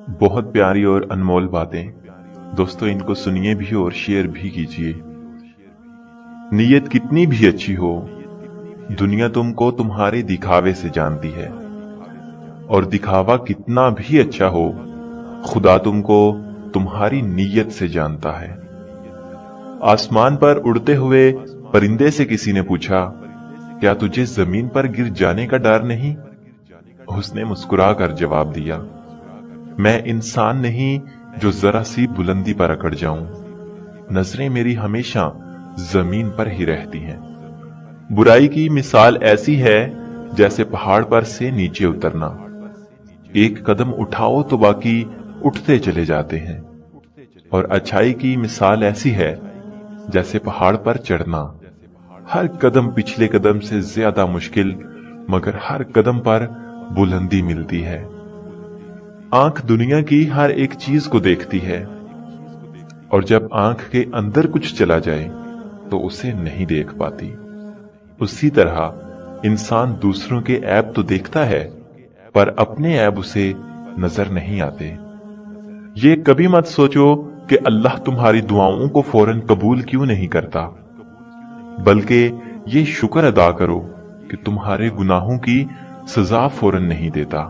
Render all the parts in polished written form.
बहुत प्यारी और अनमोल बातें दोस्तों, इनको सुनिए भी और शेयर भी कीजिए। नीयत कितनी भी अच्छी हो, दुनिया तुमको तुम्हारे दिखावे से जानती है, और दिखावा कितना भी अच्छा हो, खुदा तुमको तुम्हारी नीयत से जानता है। आसमान पर उड़ते हुए परिंदे से किसी ने पूछा, क्या तुझे जमीन पर गिर जाने का डर नहीं? उसने मुस्कुराकर जवाब दिया, मैं इंसान नहीं जो जरा सी बुलंदी पर अकड़ जाऊं। नजरें मेरी हमेशा जमीन पर ही रहती हैं। बुराई की मिसाल ऐसी है जैसे पहाड़ पर से नीचे उतरना। एक कदम उठाओ तो बाकी उठते चले जाते हैं। और अच्छाई की मिसाल ऐसी है जैसे पहाड़ पर चढ़ना। हर कदम पिछले कदम से ज्यादा मुश्किल, मगर हर कदम पर बुलंदी मिलती है। आंख दुनिया की हर एक चीज को देखती है, और जब आंख के अंदर कुछ चला जाए तो उसे नहीं देख पाती। उसी तरह इंसान दूसरों के ऐब तो देखता है, पर अपने ऐब उसे नजर नहीं आते। ये कभी मत सोचो कि अल्लाह तुम्हारी दुआओं को फौरन कबूल क्यों नहीं करता, बल्कि ये शुक्र अदा करो कि तुम्हारे गुनाहों की सजा फौरन नहीं देता।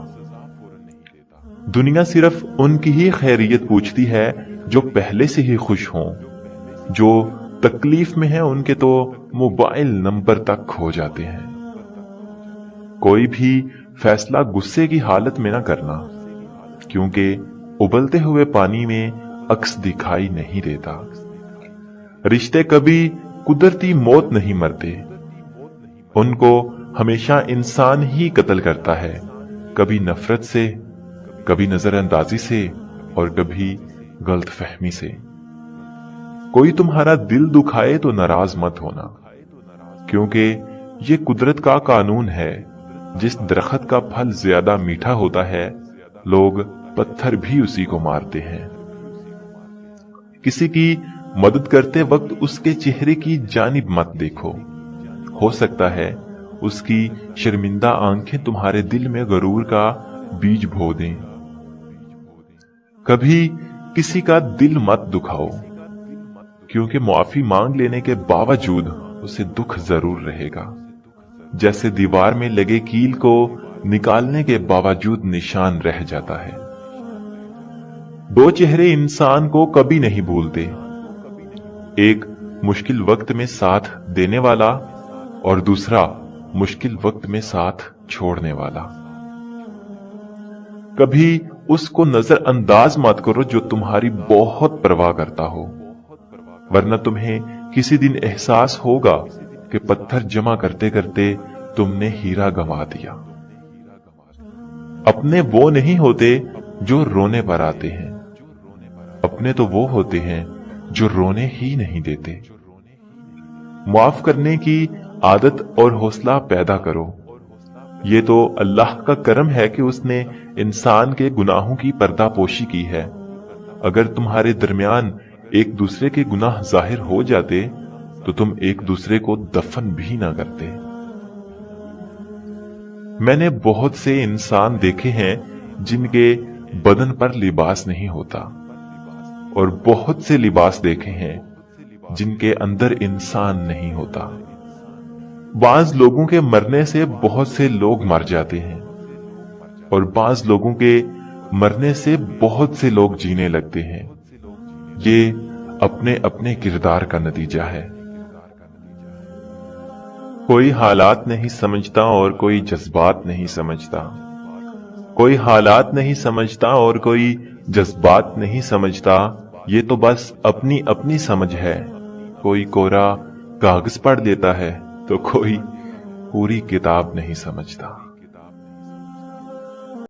दुनिया सिर्फ उनकी ही खैरियत पूछती है जो पहले से ही खुश हों। जो तकलीफ में है उनके तो मोबाइल नंबर तक खो जाते हैं। कोई भी फैसला गुस्से की हालत में ना करना, क्योंकि उबलते हुए पानी में अक्स दिखाई नहीं देता। रिश्ते कभी कुदरती मौत नहीं मरते, उनको हमेशा इंसान ही कत्ल करता है, कभी नफरत से, कभी नजरअंदाजी से, और कभी गलतफहमी से। कोई तुम्हारा दिल दुखाए तो नाराज मत होना, क्योंकि ये कुदरत का कानून है। जिस दरख्त का फल ज्यादा मीठा होता है, लोग पत्थर भी उसी को मारते हैं। किसी की मदद करते वक्त उसके चेहरे की जानिब मत देखो। हो सकता है उसकी शर्मिंदा आंखें तुम्हारे दिल में गरूर का बीज बो दें। कभी किसी का दिल मत दुखाओ, क्योंकि मुआफी मांग लेने के बावजूद उसे दुख जरूर रहेगा। जैसे दीवार में लगे कील को निकालने के बावजूद निशान रह जाता है। दो चेहरे इंसान को कभी नहीं भूलते, एक मुश्किल वक्त में साथ देने वाला और दूसरा मुश्किल वक्त में साथ छोड़ने वाला। कभी उसको नजरअंदाज मत करो जो तुम्हारी बहुत परवाह करता हो, वरना तुम्हें किसी दिन एहसास होगा कि पत्थर जमा करते करते तुमने हीरा गंवा दिया। अपने वो नहीं होते जो रोने पर आते हैं, अपने तो वो होते हैं जो रोने ही नहीं देते। माफ करने की आदत और हौसला पैदा करो। ये तो अल्लाह का करम है कि उसने इंसान के गुनाहों की पर्दापोशी की है। अगर तुम्हारे दरमियान एक दूसरे के गुनाह जाहिर हो जाते तो तुम एक दूसरे को दफन भी ना करते। मैंने बहुत से इंसान देखे हैं जिनके बदन पर लिबास नहीं होता, और बहुत से लिबास देखे हैं जिनके अंदर इंसान नहीं होता। बाज लोगों के मरने से बहुत से लोग मर जाते हैं, और बाज लोगों के मरने से बहुत से लोग जीने लगते हैं। ये अपने अपने किरदार का नतीजा है। कोई हालात नहीं समझता और कोई जज्बात नहीं समझता। कोई हालात नहीं समझता और कोई जज्बात नहीं समझता। ये तो बस अपनी अपनी समझ है। कोई कोरा कागज पढ़ लेता है तो कोई पूरी किताब नहीं समझता।